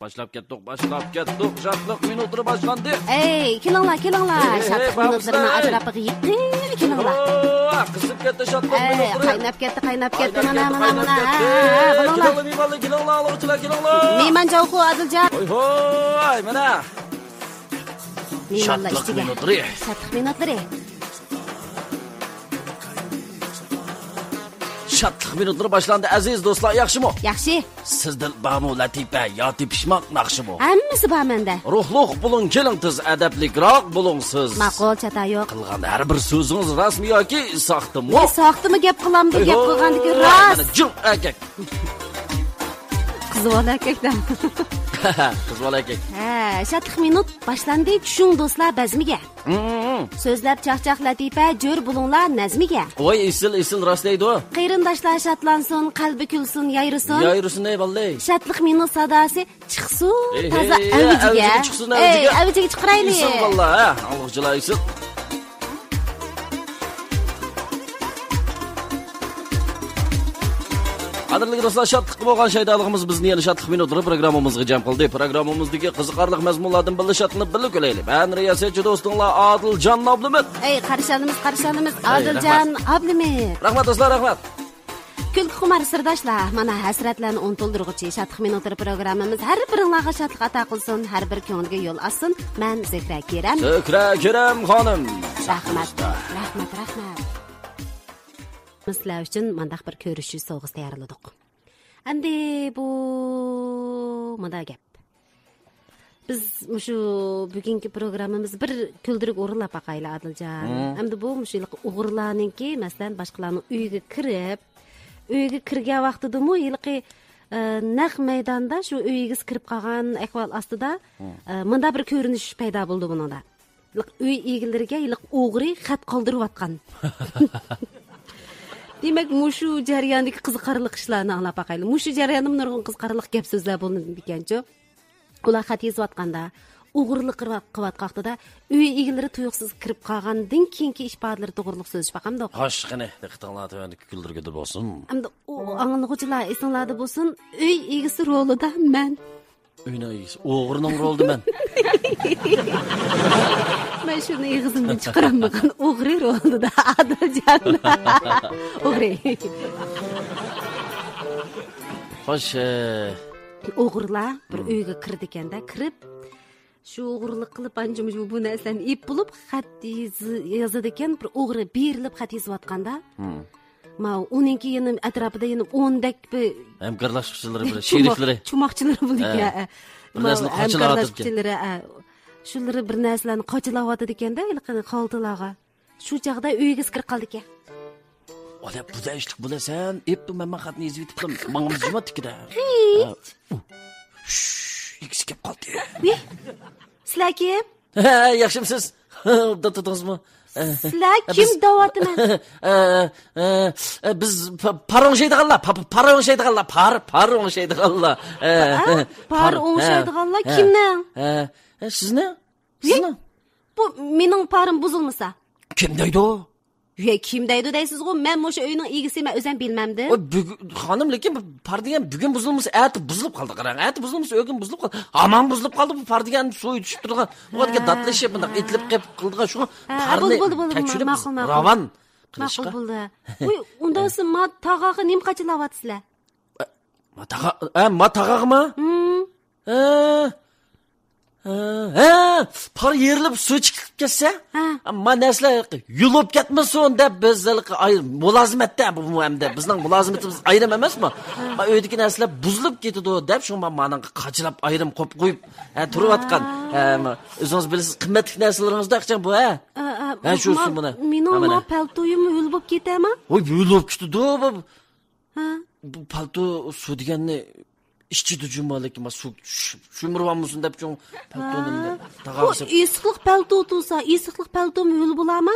Başlap ketdik. Şartlık minutları başlandı. Ey, kelinglar. Şartlık minutlarini ajrab yıqing, kelinglar. Qizib ketdi şartlık minutları. Qaynab ketdi. Mana. Kelinglar, oluvchilar, kelinglar. Mehmon Javqu Adiljon. Voy, mana. Mehmonlar Şartlık ichiga. minutları. Şartlık minutlari. Şartlık minutları başlandı aziz do'stlar, yaxshimi? Yaxshi. Sizdan bamu latifa yo tepishmoq naqshimi? Hammasi bor menda. Ruhluq buling, keling tiz, adablikroq buling siz. Ma'qul, chata yo'q. Qilgan har bir so'zingiz rasmi yoki soxtimi? Soxtimi gap qilamdi, gap qilgandiki rost. Jim akak. Qizvola akakdan. Qizvola akak. Şartlık minut başlandı. Tushung do'stlar bazmiga. So'zlab chaqchaq latifa, jo'r bulinglar nazmiga. Voy, isil rostlaydi o. Qarindoshlar shodlansin, qalbi kulsin, yayrisin. Yayrusin ey ballay. Şartlık minut sadosi chiqsin, toza avijiga. Avijiga chiqiraylik. Isil vallahi, Allohchilar isil. Qadrli do'stlar, shodlik bo'lgan shaydalığımız bizni yana shodlik minutlari programmamizga jam qildi. Programmamizdagi qiziqarli mazmunlardan birlashatib bilib ko'raylik. Ben riyosatchi do'stinglar Adiljon Ablimit. Qarshamiz Adiljon Ablimit. Rahmat do'stlar, rahmat. Kulki xumar sirdoshlar, mana hasratlarni unuttirg'uchi shodlik minutlari programmamiz har biringlarga shodlik ato qilsin, har bir ko'ngilga yo'l olsin. Men Zikra Keram xonim. Rahmat. Sizlar uchun mandaq bir ko'rishish sovg'asi tayyorladik. Endi bu manda gap. Biz shu bugungi programmamiz bir kuldirib o'rinlab baqayli Adiljon. Endi bu mushuliq o'g'irlarningki, masalan, boshqalarning uyiga kirgan vaqtidami, yilqi naq maydonda shu uyiga kirib qolgan ahvol ostida manda bir ko'rinish paydo bo'ldi buningda. Uy egilariga yilq o'g'ri xat qoldirayotgan. Demak, mushu jarayondagi qiziqarli ishlarni anglab baqayli. Mushu jarayonda nurg'un qiziqarli gap so'zlar bo'ldi ekancho. Ular xat yozayotganda, o'g'irlik qilayotganda uy egilari tuyuqsiz kirib qolgandan keyingi ifodalar to'g'riliq so'zish faqamda. Xo'sh, qani, diqqatinglar tövandagi kuldirgida bo'lsin. Endi anglag'uvchilar esinglarda bo'lsin, uy egisi rolida men. Uyni egisi o'g'rining rolida men. Men shuni eg'izimdan chiqaraman. O'g'ri rolida Adiljon. O'g'ri. Xo'sh, o'g'irlar bir uyga kirdi ekanda, kirib shu o'g'irlik qilib anjimish bu narsani ip bo'lib xat yozadi ekan, bir o'g'ri berilib xat yozayotganda ma uningki yana atrofida yana 10 dak bir hamkorlashuvchilari, bir sheriklari, chumoqchilari bo'lgan. Bir narsani qochilayotdi. Shulari bir narsalarni qochilayotdi ekanda, ilqini xoltilarga. Shu chaqda uyga kirib qoldi ekan. Ola bu da ishlik bo'lasan, epti men xatni yozib yetibdim. Menga jimotikda. Ikisi kelib qoldi. Sizlar kim? Yaxshimisiz? Obda tutdingizmi? Sizlar kim da'vatini? Biz parongshaydiganlar, parongshaydiganlar. Parongshaydiganlar kimni? Sizni? Bu mening parim buzilmasa. Kim deydi o? Kim deydi deysiz-ku, men o'sha uyning egisiman, o'zim bilmamdi. Xonim, lekin bu pardigan bugun buzilmasa, ati buzilib qoldi, qarang. Ati buzilmasa, o'gin buzilib qoldi. Hamon buzilib qoldi, bu pardigan so'y tushib turgan. Ularga datlashib, bunday etlib qilib qildigan shu. Bo'ldi. Ma'qul. Ravan qilishqa. Ma'qul bo'ldi. Unda siz tag'aga nim qachilayapsizlar? Tag'ag'mi? Par yerilib suv chiqib ketsa, men narsalar yulib ketmasin deb biz mulozimatda bu hamda bizning mulozimatimiz ayrim emasmi? Men uydagi narsalar buzilib ketadi deb shu men qachilab ayrim qo'yib turayotgan. O'zingiz bilasiz, qimmatli narsalaringizda qachon bu, shu buni. Mening paltoyim yulib ketami? Voy, yulib ketdi bu. Bu palto suv deganni İşçi dücümalik ma su şumurvanmısın dep çoğun paltonumda tağağısı. Issiqlik palto tutsa, issiqlik paltom yul bulama?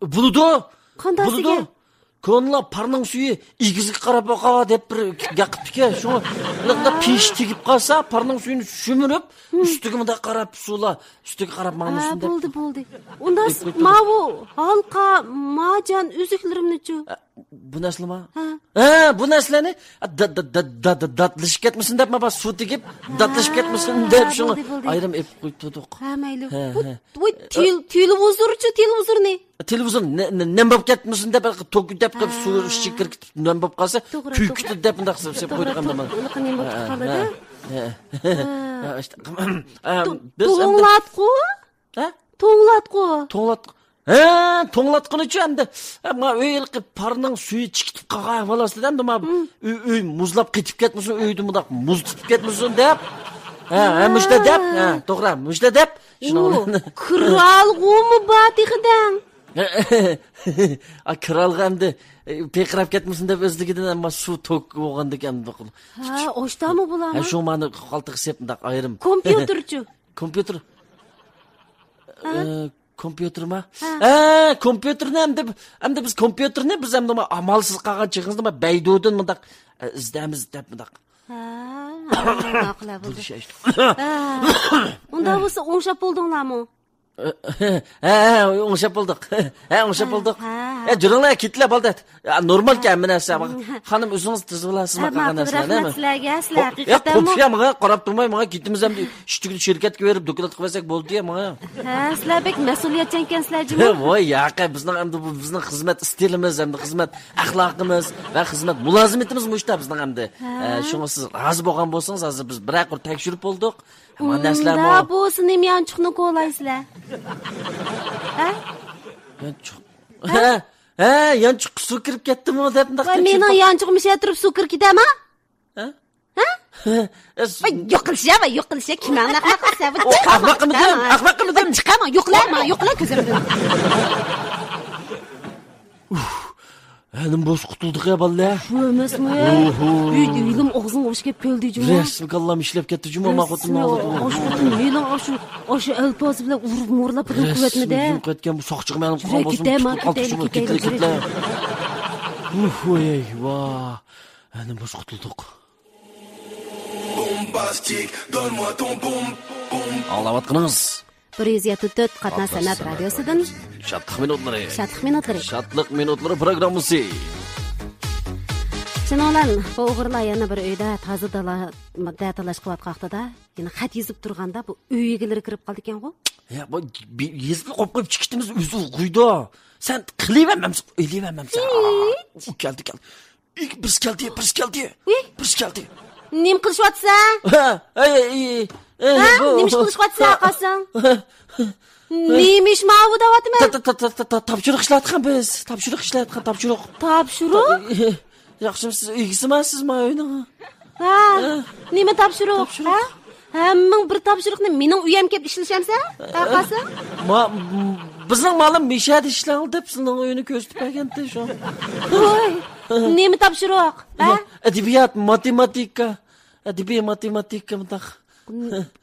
Buludu. Qandasiga? Konla parның suyu igizga qarab oqava deb bir gaqibdiki. Şunu iliqda pesh tegib qolsa, parның suyunu shumirib, üstüge qarab sula, üstüge qarab ma'nosin deb. Bo'ldi. Unda mavu halqa, majan üzüklerimni-chu. Bu naslama? Bu naslani datlashib ketmasin deb bas suv tegib, datlashib ketmasin deb shuni ayrim ep qo'ydik. Ha, mayli. Bu televizor ne? Televizor nem bo'lib ketmasin deb to'kib deb suv ichib kirib nem bo'lib qolsa, kuyikdi deb bunday qilib qo'ydik ham mana. Nem bo'lib qoladi. İşte biz to'nglatqu? Ha? To'nglatqu. To'nglatqunichi endi ma o'yilqi parning suyi chiqib qolgan bo'lsa endi ma uy muzlab ketib ketmasin, uyda bunday muz tutib ketmasin deb. Mujda deb, to'g'ri, mujda deb. Kiralg'umi batiqidan. Kiralg'a endi peqirab ketmasin deb o'zligidan amma suv to'kib bo'lganda ekan. Ha, oshdami bo'lami? Shu meni qaltiq sep bunday ayrim. Kompyuterchi. Kompyuter. Kompyutermi? Kompyuterni hamda biz kompyuterni biz hamda amalsiz qolgan chig'imizni Baydodan bunday izdamiz deb bunday. Ma'qul bo'ldi. Unda bo'lsa o'ngshab bo'ldinglarmi? O'ngshab bo'ldik. O'ngshab bo'ldik. Juringlar ketlar bo'ldi. Normal ekan mana narsa. Xonim o'zingiz tizib olasizmi qolgan narsalarni? Sizlarga haqiqatan. Qo'pya menga qarab turmay, menga ketimiz ham ishtigini shirkatga berib doklad qilsak bo'ldi-ya menga. Sizlar mas'uliyatchan ekansizlar-jimi? Voy, yaqa bizning hamda bu bizning xizmat stilimiz, hamda xizmat axloqimiz va xizmat mulozimatimiz mushta bizning hamda. Shunga siz rozi bo'lgan bo'lsangiz, hozir biz bir aql tekshirib bo'ldik. Unda bo'lsin, nima yanchiqni qo'laysizlar? Yanchiq. Yanchiq suv kirib ketdimi deb bunday. Voy, meni yanchiqim turib suv kirib ketami? Yo'q qilishya, kim anaqa qilsa bu. Ahmoqmidim. Chiqaman, yo'qlar ko'zimdan. Elim boş qutulduk ya balla. Şu emasmi ya? Uyim og'zim o'sh kelib keldi juma. Resmikallam ishlab ketdi juma ma'qutni oldi. Oshqotim meni o'sha alpoz bilan urib mo'rlab turib quvvatmida. Yo'q ketgan bu soqchiq meni qon bosib ketdi. Voy, voh. Elim boş qutulduk. Bombastik, donne-moi ton bom bom. Anlavatqınız. 174 Qatna san'at radiosidan Şadlık minutları. Şadlık minutları programısı. Şundan bu o'g'irlar yana bir uyda toza datalash qilayotganda, yana xat yozib turganda bu uyga kirib qoldi ekan-ku. Ya bu yezib qo'yib chiqishimiz o'zi quydi. Sen qilavermamsan, o'ylayvermamsan. Keldi. Biz keldi. Nim qilishyapsan? Nima qilishyapsan aqasan? Neymiş mavu davatım? Tapşırık işletken biz. Tapşırık. Tapşırık? Yaxşı siz ilgisiməsiz mi oyunu? Ha, neyme tapşırık? Ha? Hemen bir tapşırıkını menin uyam kep işleyeceğimse? Aqası? Bizning malım meşhadi işlendi deb sizning oyunu ko'rsatib bergandi shu. Voy, neyme tapşırık? Ha? Edebiyat, matematika bunday.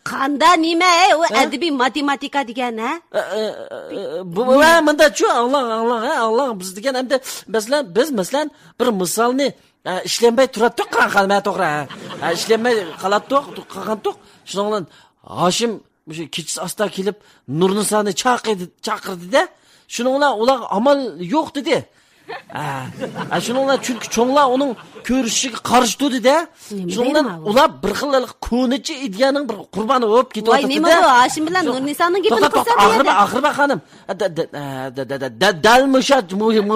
Qanda nima o adabiy matematika degan ha? Bu menda-chu Allah biz degan hamda biz masalan bir misolni ishlanmay turadi qanqa to'g'ri. Ishlanmay qoladi. Shundan Hoshim o'sha kechasi asta kelib Nurnisani chaqirdi-da. Shundan ular amal yo'q dedi. Shundan chunki cho'nglar uning ko'rishiga qarshi dedi-da. Shundan ular bir xil ko'nichi ideyaning bir qurboni bo'lib ketyapti. Voy, nima bu? Hoshim bilan Nurnisaning gapini qilsa dedi. Axir xonim. Dal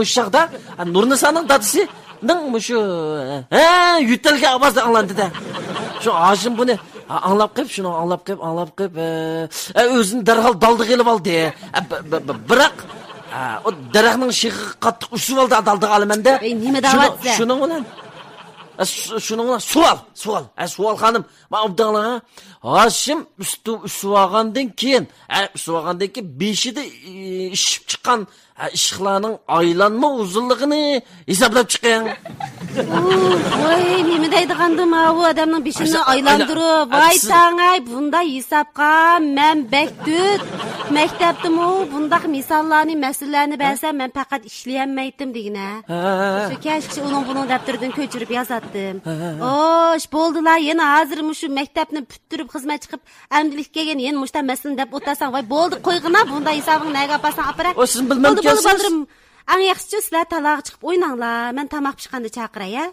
mushaqda Nurnisaning dadasining mushu yutalgan ovozda anglandi-da. Shu Hoshim buni anglab qo'yib, o'zini darhol daldiq elib oldi. Biroq o daraxtning shig'i qattiq usib oldi daldiq olimanda. Nima davatsa? Shuning bilan savol xonim. Men obdanglar Hoshim usib olgandan keyin beshida ishib chiqqan ishlarning aylanma uzunligini hisoblab chiqing. Voy, nima deydigandim bu odamning beshini aylantirib. Voy tangay, bunday hisobga men bekdut. Maktabdimi bundaq misollarni, masalalarni bilsam, men faqat ishlayolmaydim degina. Shu kashki uning buning daftardan ko'chirib yozatdim. Osh, bo'ldilar, yana hozir shu maktabni puturib xizmat chiqib, amdilik kelgan yana mushta masalani deb o'tasan. Voy, bo'ldi, qo'yg'ina, bunday hisobing nega opasan, apara. O siz bilmayapsiz. Ang yaxshisi sizlar talog'i chiqib o'ynanglar. Men tamoq pishqanda chaqiray, a?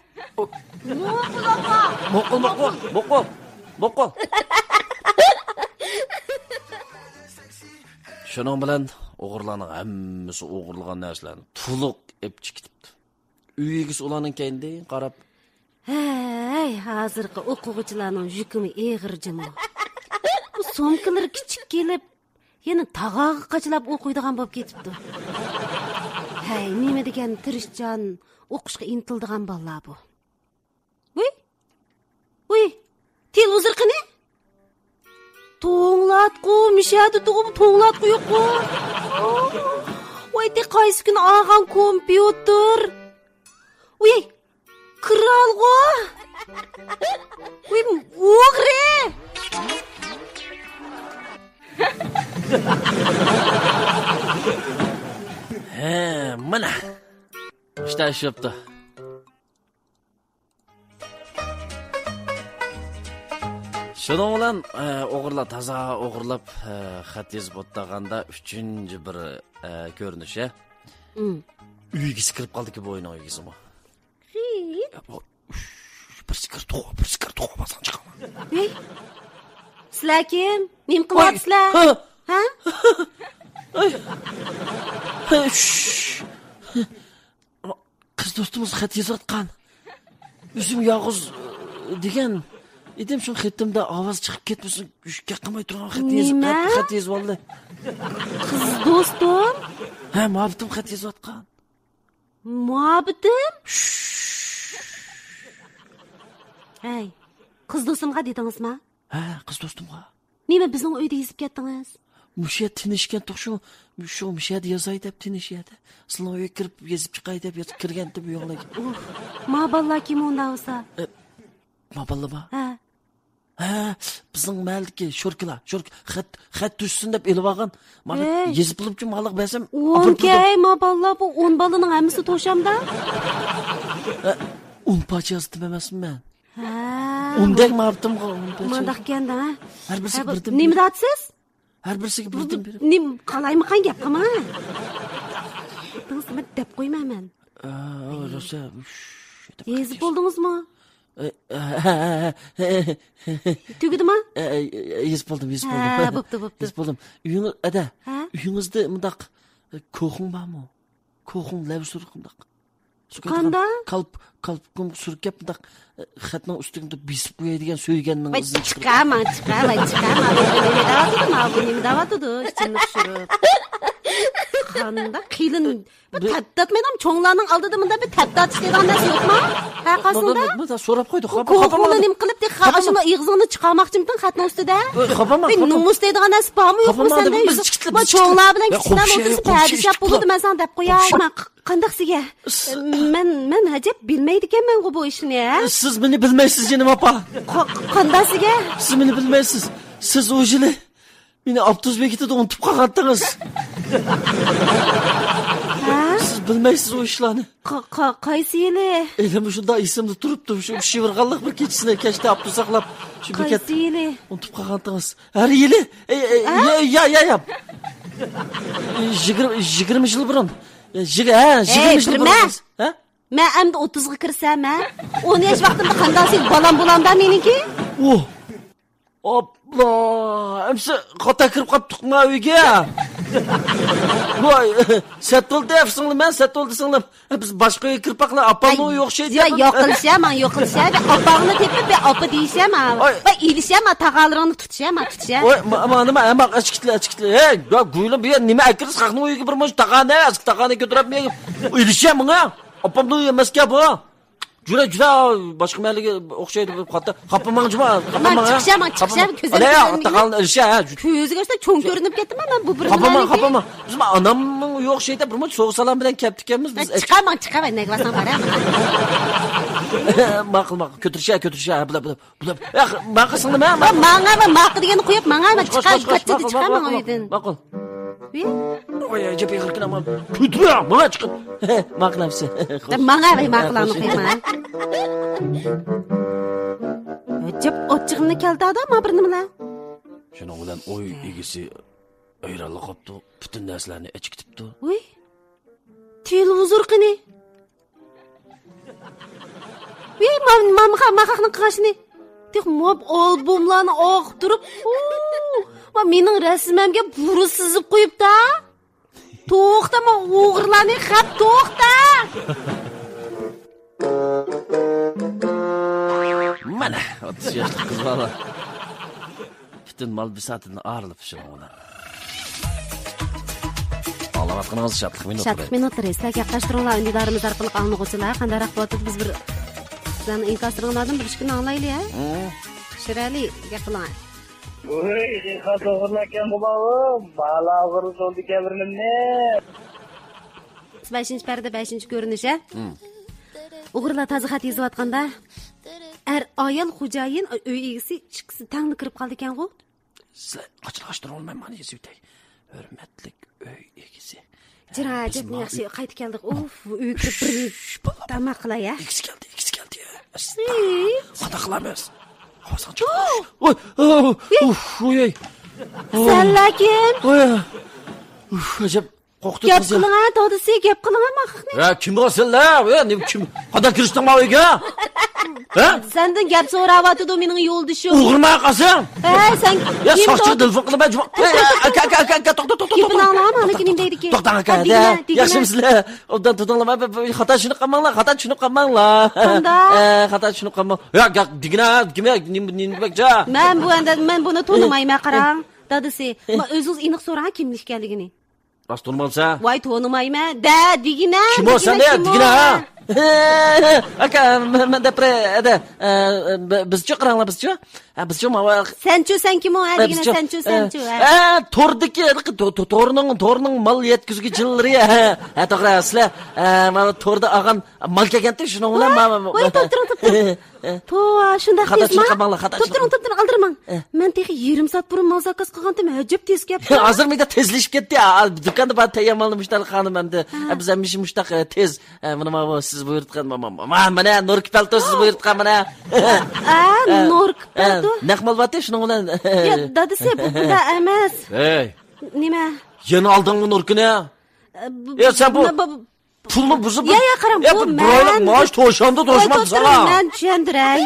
Mo'qol. Shuning bilan o'g'irlarning hammasi o'g'irlagan narsalarni to'liq epchi ketibdi. Uyiga ularning keyin qarab, Hey, hozirgi o'quvchilarning yukimi eg'ir jimo. Bu so'mkalar kichik kelib, yana tag'og'i qachlab o'qiydigan bo'lib ketibdi. Hey, nima degan tirishchan, o'qishga intildigan bolalar bu. Voy, televizor qani? To'nglatqu, mishadi tug'ib to'nglatqu yo'q-ku. Voy, qaysi kun olgan kompyuter. Voy, kralg'u. Voy, o'g'ri. Mana. İşte iş yaptı. Şunun bilan o'g'irlar toza o'g'irlab xat yozib o'tganda 3-chi bir ko'rinish, ya. Uyga kirib qoldiki bu o'yin o'ygizmi? Bir sikir to'g'ri basan chiqaman. Ey. Sizlar kim? Nim qilyapsizlar? Ha? Kız dostumuz xat yozayotgan. O'zim yolg'iz degan edim, shu xatimda ovoz chiqib ketmasin, yushga qilmay turgan xat yozib oldi. Qiz do'stim? Ha, muhabbatim xat yozayotgan. Muhabbatim? Hey, qiz do'stimga dedingizmi? Ha, qiz do'stimga. Nima bizning uyda yozib ketdingiz? Musha tinishgan to'xshu, shu mushada yozay deb tinishadi. Sizlar uyga kirib yozib chiqay deb yozib kirgan deb yo'qlagan. Maballa kim unda bo'lsa? Maballa? Ha. Bizning maldiki sho'rklar, xat tushsin deb elib olgan. Mana yezib bilibchi maliq bersam, Okay, maballa bu 10 balaning hammasi to'shamda? 10 parcha yozdim emasmi men? Ha. Undak mabtimga 10 parcha. Mandaq kenda, ha? Har birisi birdim. Nima deysiz? Har birisiga birdim berib. Nim qalaymiqan gap qilma. O'zingiz deb qo'ymayman. Rosa. Yezib bo'ldingizmi? Tugidimi? Yezib bo'ldim. Ha, bo'pti. Yezib bo'ldim. Uyingizda mundaq ko'xing bormi? Ko'xing lavsur qundaq. Qanda? Kalpkum surkab mundaq xatning ustiga bisib qo'yadigan so'yganning izini chiqama. Nima davatdi? İçimni tushirib. Qanda qilin taptatmaydim, cho'nglarning oldida bunda bir taptat degan narsa yo'qmi? Ha, qasında? Bunda so'rab qo'ydi. Qo'lni nim qilib deb qashini ig'zingni chiqarmoqchimisan xatning ustida? Xafaman. Numus deydigan narsa bormi yo'qmi senda? Men cho'nglar bilan kichkina o'tirib padishab bo'ldi men deb qo'yayman. Qandaqsiga? Men ajab bilmaydi ekanman bu ishni, ha? Siz meni bilmaysiz, jinim opa. Qandaqsiga? Siz meni bilmaysiz. Siz o yili meni Abduzbekda unutib qolgandingiz. Siz bilmaysiz o ishlarni. Qaysi yili? Elim shunda esimda turibdi, shu shivirg'anliq bir kechasini kechda Abduz saqlab, shu bekat. Qaysi yili? Unutib qolgandingiz. Har yili? Ya. 20 yil burun. 20 yil burun. Ha? Men endi 30 ga kirsam, ha? 10 yosh vaqtimda qanday bolam bo'lamda meniki? Abla, hamsi xata kirib qolibdiqmi uyga? Voy, satoldi afsinglar, men satoldi singlar. Biz boshqa uyga kirib qolib, opamni yo'qshaydi. Yo'q qilisham. Opangni tepib, opa deyisham. Va ilisham, tag'alarini tutisham. Voy, nima achkitlar. Hey, go'ylar bu nima akiriz? Xaqning uyiga bir mo'sh tag'ani ko'tarib men ilisham menga. Opamni uyi emasga bu. Juda boshqa mahalliga o'xshaydi bu xatta. Qapamang'jima. Men chiqisham, ko'zim. Taqalni irsha. Ko'ziga ko'rsa cho'ng ko'rinib ketdimmi men bu bir. Qapama. Biz onamning yo'q shayda bir so'g'i salam bilan kelib ekanmiz biz. Chiqaman, nega basan baraman. Ma'qul. Ko'tirisha. Bular. Men qilsin nima? Ma'qul deganni qo'yib, menga chiqaman uydan. Ma'qul. Oy, jep yig'ilkin ama. Ko'tira, mana chiqib. Ma'qulamiz. Ma'qulani qo'yaman. Jep ochig'imni keldi-da, men bir nimalar. Shuning bilan o'y egisi ayronli qopdi, butun narsalarni ichkitibdi. Voy. Televizor qani? Voy, maqaqni qilishni. Tix mob albomlarni o'qib turib, va mening rasmimga buru sizib qo'yibdi. To'xta, men o'g'irlarni xat to'xta. Mana, 30 yoshli qiz bola. Butun mal bisatini arilib shuni ona. Alloh shodlik minutlari sizlarga qashtiringlar undilarimiz orqali anglag'uvchilar qandaroq bo'ldi biz bir sizlarni inkastringlardan bir ishni anglaylik ha. Shirali gapilang. Voy, xat o'g'irlagan bo'lmavim. Bala o'g'irib oldi kabirlimni. 5-parda 5-ko'rinish ha. O'g'irlar toza xat yozayotganda ayol xo'jayin uy egasi chiqisi tangni kirib qoldi ekan-ku. Sizlar ochilashtirib olmayman yezitay. Hurmatli uy egasi. Jirajib yaxshi qaytib keldik. Uy kirib bir tamaq qilay ha. Ikisi keldi. Qana qilamiz. Hozir chiq. Oy. Sallakim. Ajab qo'rqdim. Gap qiling, todisi gap qiling maqaqni. Kim bo'lsinlar? Kim? Qada kirishding ma uyga? Ha? Sendan gap so'rayotdi mening yo'ldishim. O'g'irma qasam. Sen ya sochchi telefon qilib aka to'xta. Kimni kim deydi-ki? To'xtang aka. Yaxshimisizlar? Obdan tutinglar. Xato shuni qilmanglar. Xato shuni qilmang. Ya digina, nimabakcha. Men buni tonimayman, qarang. Dadisi, o'zingiz aniq so'rang kimlik ekanligini. Rost bo'lmasa? Voy, tonimayman. Digina. Kim bo'lsan digina? Aka, men depre, bizchi qaranglar bizchi? Bizchi mana sen kim o? Digina senchu. To'rdiki, to'rning mal yetkizgi jillari. To'g'ri, sizlar mana to'rda olgan mal kelganda shuni bilan voy, to'ptiring. Shunda qilsizmi? To'ptiring, aldirmang. Men texi 20 soat burun mal zakaz qilgandim, ajab tez kelibdi. Hozir menda tezlashib ketdi. Do'konda bor tayyormalni mushtari xonim endi. Biz ham mushtaq tez. Mana siz buyurtgan mana Nurk palto siz buyurtgan mana. Nurk palto. Naqmal vatdi shuning bilan. Ya, dadisi buda emas. Nima? Yana oldingmi Nurkini? Ya sen bu pulni buzib. Ya, qaram, bu men. Biroylik maash to'shanda to'shmadi sana. Men tushundiray.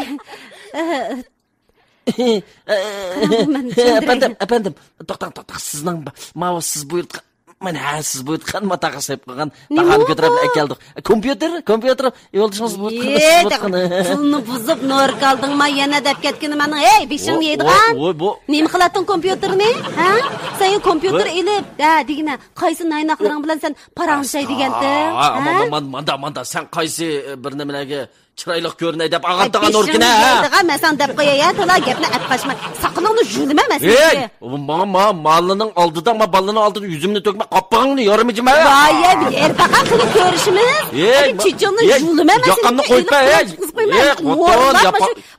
Efendim, to'xtang, sizning mana siz buyurtgan mana siz buyurtgan mataqa sep qilgan taqani ko'tarib keldik. Kompyuter yo'ldishingiz buyurtgan. Pulni buzib nur qaldingmi? Yana deb ketgani meni. Ey, beshingni yeydigan. Nima qilating kompyuterni? Ha? Sen kompyuter ilib, degina, qaysi naynaqlaring bilan sen paranglashay deganding. Manda sen qaysi bir nimalarga chiroyli ko'rinay deb ag'atgan Nurkina. Men sen deb qo'yay, to'la gapni atqashma. Saqilingni julima masalan. Malining oldida, ballining oldida yuzimni to'kma, qoppag'ingni yorimijima. Voy, ertaqa qilib ko'rishimiz. Chichonni julima masalan. Yoqamni qo'ypa,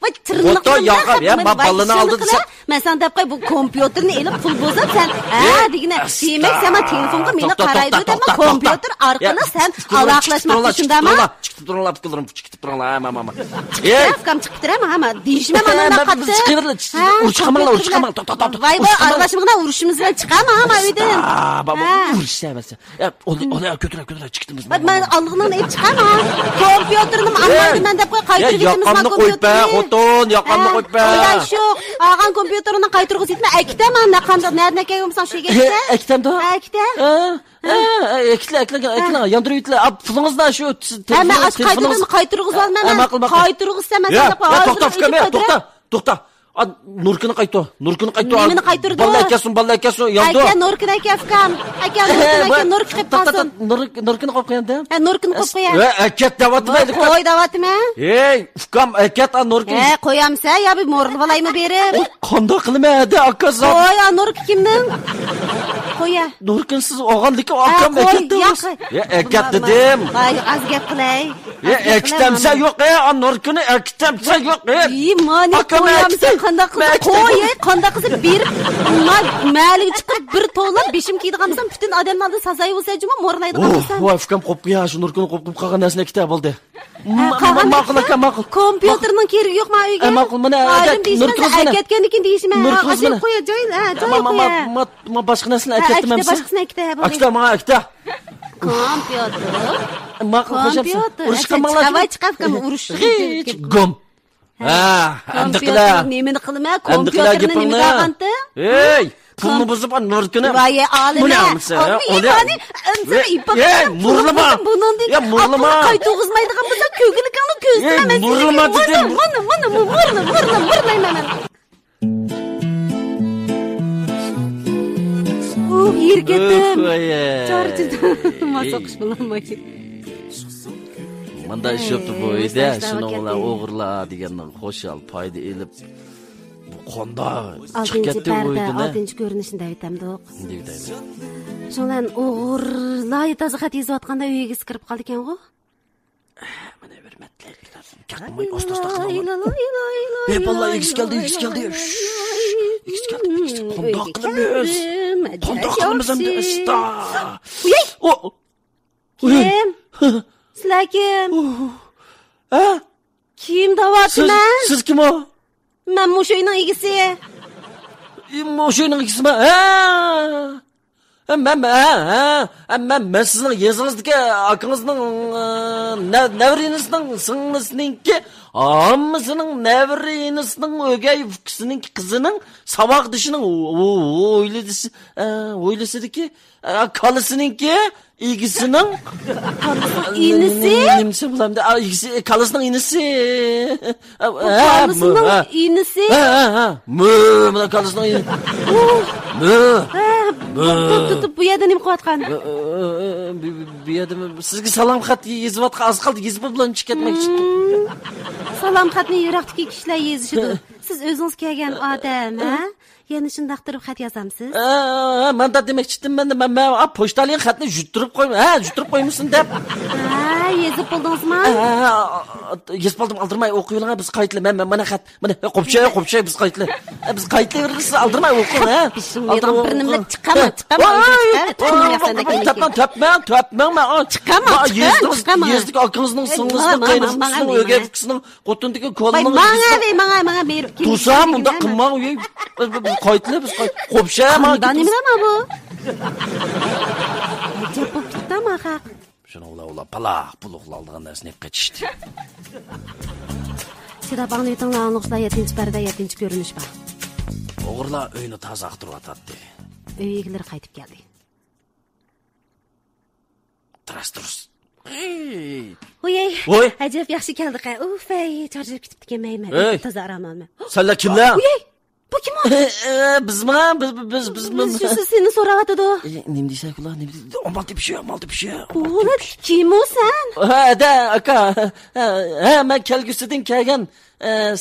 voy, tirnoqni ballining oldida men sen deb qo'y, bu kompyuterni ilib pul bozab sen, degina, demak sen telefonga meni qaraydi deb kompyuter orqali sen aloqalashmoqchi shundami? Chiqib turinglar. Mama. Kam chiqib turami? Hamma deyishma mana qatdi. Urishqamanglar. Voy, aralashmag'dan urishimiz bilan chiqami hamma uydan? Baba, urishsa. Ola ko'tira chiqdimiz. Men Allohdan ep chiqaman. Kompyuterni almaydi men deb qo'y, qaytirib ketimiz men kompyuterni. Xotin, yoqamni qo'ypa. Voy, shu olgan kompyuterni qaytirib ketma. Akitaman, naqamda kelgansan shu yerga. Akitamda? Akita. Ekla, yondirib yutla. Pulingizdan shu telefoningizni qaytirib olmayman. Qaytirib sen to'xta. Nurkini qaytdi. Nimani qaytirdi? Balla akasin, yoldi. Aka Nurkini aka afkam. Aka Nurkini qilib qo'ysin. Nurkini qo'yib qo'yanda. Nurkini qo'yib qo'yay. Akat davatmaydi. Qo'y davatmi? Ey, ukam akat Nurkini. Qo'yamsa, ya bir mo'rg'ib olaymi berib? Qandoq qilmaydi aka zot. Qo'y, Nurk kimning? Qo'ya. Nurkinsiz og'anlikka akam akat deysiz. Akat dedim. Voy, az gap qilay. Akitamsa yo'q, Nurkini akitamsa yo'q. Mani qo'yamsa qandoq qilib qo'y, qandoq qilib berib, maliga chiqib bir to'lab beshim kiydigansan, butun odamning oldida sazay bo'lsa, juma mo'rlaydigan bo'lsan. Voy, fikam qo'yib qo'ya, shu Nurkini qo'yib qolgan narsani ikkita bo'ldi. Ma'qul aka, ma'qul. Kompyuterning keragi yo'q men uyga. Ma'qul, mana Nurkini aytgandikin deyishman. Hozir qo'ya joy qo'ya. Men boshqa narsani aytdim men. Boshqasini aytdi. Akta. Kompyuter. Ma'qul qo'shamsan. Urushqa ma'qul. Havoy chiqavkam urush. Gom. Andiqlar. Nimani qilma? Kompyuterni nima qilganda? Ey, pulni buzib Nurkini. Voy, olima. Murlama. Ya murlama. Qaytug'izmaydigan bo'lsa, ko'gillikni ko'zlamayman. Murlama dedim. Mana murlayman. Yirgetdim. Charchadim. Masoqish bilolmaydi. Manda ish yopti bu edi. Shuni ular o'g'irlar degandan qo'shal foyda elib bu qonda chiqib ketdi o'ydilar. 6-ko'rinishida aytamdiq. Shundan o'g'irlar toza xat yozayotganda uyiga kirib qoldi ekan-ku. Mana hurmatli Kakmoy osta-osta qilaman. Ey vallahi X keldi. Qandoq qilamiz? Qandoq qilamiz endi ista? Kim? Sizlar kim? Kim deyapman? Siz kim o? Men mushoyning egisi. Mushoyning egisimi? Men sizning yezingizdagi akangizning navrinisining singlisininki, hammasining navrinisining o'gay ukisining qizining saboqdishining o'ylasidiki, kalisininki egisining inisi. Nimasi bulamda? Egisi kalisining inisi. Kalisining inisi. Mana kalisining inisi. Tutib bu yerda nima qilayotgan? Bu yerda sizga salom xat yozayotgan az qoldi, yozib bilan chiqib ketmoqchi. Salom xatni yiroqdagi kishilar yozishadi. Siz o'zingiz kelgan odam, ha? Yana shunday turib xat yozamsiz? Men da demoqchidim, men pochtalning xatni juttirib qo'ymishsin deb. Yezib bo'ldingizmi? Yezib oldim, aldirmay o'qiylar, biz qaytli. Mana xat, mana qo'pshay biz qaytli. Biz qaytlayveramiz, aldirmay o'qing, ha. Bir nimlar chiqaman. Chiqaman. Yezdik akangizning singlisini qaynimning o'gay ukisining qo'tindagi qo'lini. Menga berib keldi. Tursam, unda qilma uy. Qaytli biz qo'pshay. Nima bu? Jabib ketdimi haq? Shuni ular palaq puluqlar olgan narsani qechishdi. Sizlar banglaytinglar anlıqlar 7-parda 7-ko'rinish bor. O'g'irlar uyni toza qilib Uyga qaytib keldi. Turus. Voy, ajab yaxshi keldi. Ufay, charjab ketibdi kelmayman. Toza aram olma. Senlar kimlar? Bu kim o? Bizmi? Siz seni so'rayotdi. Nima deysan ular? Nima deydi? Amal deb şey. Ular kim o sen? Aka. Men kelgusidan kelgan.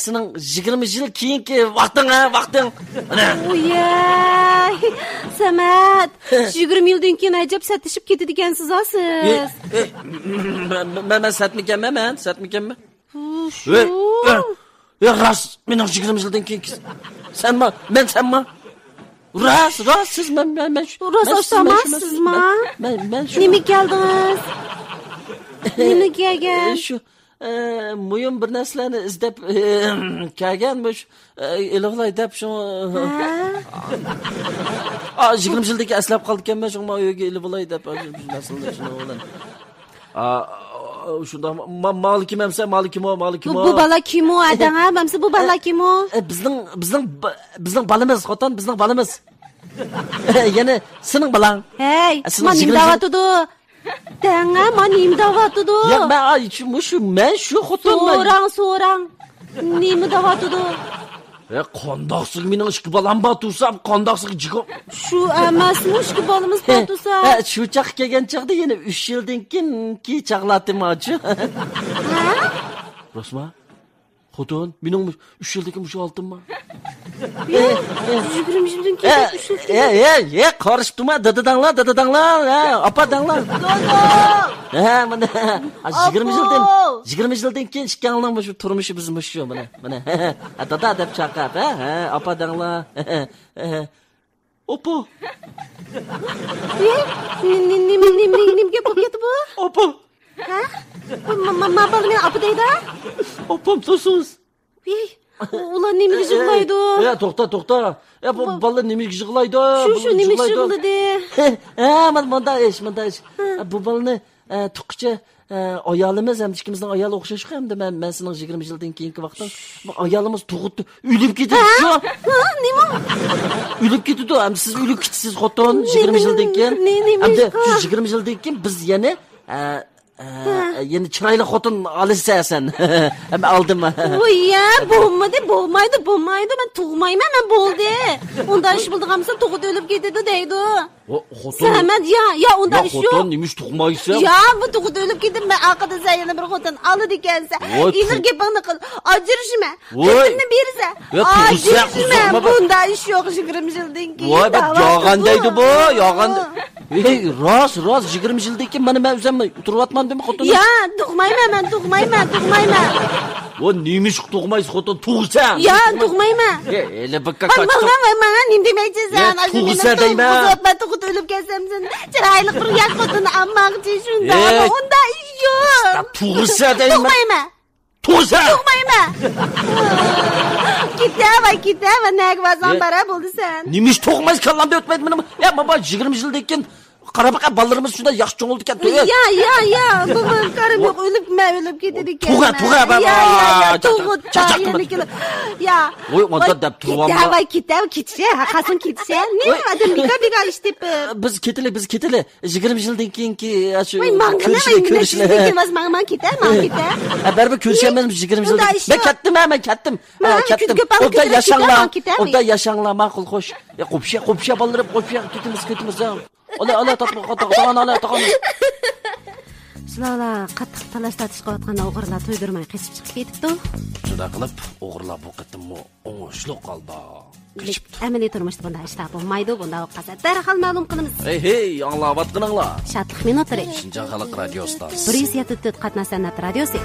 Sening 20 yil keyingi vaqting. Uyay. Samat, 20 yildan keyin ajab satishib ketadigansiz siz. Men satmikanman. Ras, mening 20 yildan keyin senmi? Ras, siz men. Ras oshamassizmi? Men shu. Nima keldingiz? Nima kelgan? Shu muhim bir narsalarni izlab kelganmish. Iloqlay deb shu. 20 yildagi aslab qoldi ekanman, shu uyga ilib olay deb narsalar shuni bilan. Shunda malikim emsa malikim o. Bu bala kim o adama? Mamsa bu bala kim o? Bizning balamiz, xotin, bizning balamiz. Yana sening balang. Hey, men nima deyapti? Danga, men nima deyapti? Ya men shu xotin. So'rang. Nima deyapti? Qandoqsiz mening ishki balam batursam, qandoqsiz jigo. Shu emasmi ishki balimiz botusa? Shu chaq kelgan chaqda yana 3 yildan keyin ki chaqlatimoqchi. Rosma? Xotin, mening 3 yildan keyin shu oltinmi? 20 yildan keyin 3 yil. Qarishibdimi? Dadadanglar, opa danglar. Mana 20 yildan keyin ishkanning shu turmushi bizmiz shu mana. Dada deb chaqab, opa danglar. Opa. Nimga bo'lib ketdi bu? Opa. Ha? Ma balni opa deydi? Opam so'siz. Ular nimaga yig'laydi? To'xta. Bu bolalar nimaga yig'laydi? Shu nimaga yig'laydi? Mana ish. Bu bolani tuqcha ayolimiz ham ikkimizning ayoli o'xshash hamda men sening 20 yildan keyingi vaqtda ayolimiz tug'ibdi, o'lib ketdi. Nima? O'lib ketdi. Ham siz o'lib ketdingiz xotin 20 yildan keyin. Hamda 20 yildan keyin biz yana yeni chiroyli xotin olishsan. Ama aldım. Voya, bo'lmaydi. Men tug'mayman, men bo'ldi. Undan ish bildiğimsa tug'ib o'lib ketdi deydi. Xotin. Samat, ya undan ish yo'q. Xotin nima tug'maysan? Ya, bu tug'ib o'lib ketdi. Men aqida sen yana bir xotin oldi ekansan. Ilir gapingni qil. Ajrashma. Ketimni bersa. Ajrashma. Bundan ish yo'q 20 yildan keyin. Voy, bak yog'an deydi bu, yog'an. Rost 20 yildan keyin men o'zim turyapman demi xotin? Ya, tug'mayman. O neymiş tug'maysiz xotin tug'san? Ya, tug'mayman. Ele bakka kaç. Mana nim demaysisan? Tug'sa deyman. Ben tug'ib o'lib ketsam sen chiroyli bir yosh xotinni olmoqchi shunda. Unda ish yo'q. Tug'sa deyman. Tug'mayman. Ketaman. Nega vazon bara bo'ldi sen? Neymiş tug'maysiz kallamda o'tmaydi meni. Ya baba 20 yildan keyin qarabaqa bolalarimiz shunda yaxshi cho'ngildi ekan. Ya. Bu qarim yo'q, o'lib ketdi ekan. Tug'a baba. Ya. Voy, onda deb turibman. Davay ketsa, qasin ketsa. Nima adam bika ish deb. Biz ketili. 20 yildan keyinki shu ko'rishlar. Men ketaman. Baribir ko'rishamizmiz 20 yildan. Men ketdim. Odda yashanglar ma'qul xo'sh. Qo'psha bolalar qo'psha ketimiz. Ola taqon. Sizlar qattiq talash tatish qilayotganda o'g'irlar to'ydirmay qechib chiqib ketibdi. Shunday qilib, o'g'irlar bu qatimmi o'ng'ishli qoldi. Amaliy turmushda bunday ishlar bo'lmaydi. Bunda qasa darhol ma'lum qilamiz. Hey, anglayotganinglar. Shatliq minutari. Shinjon xalq radiosi. 174 qatnash san'at radiosi.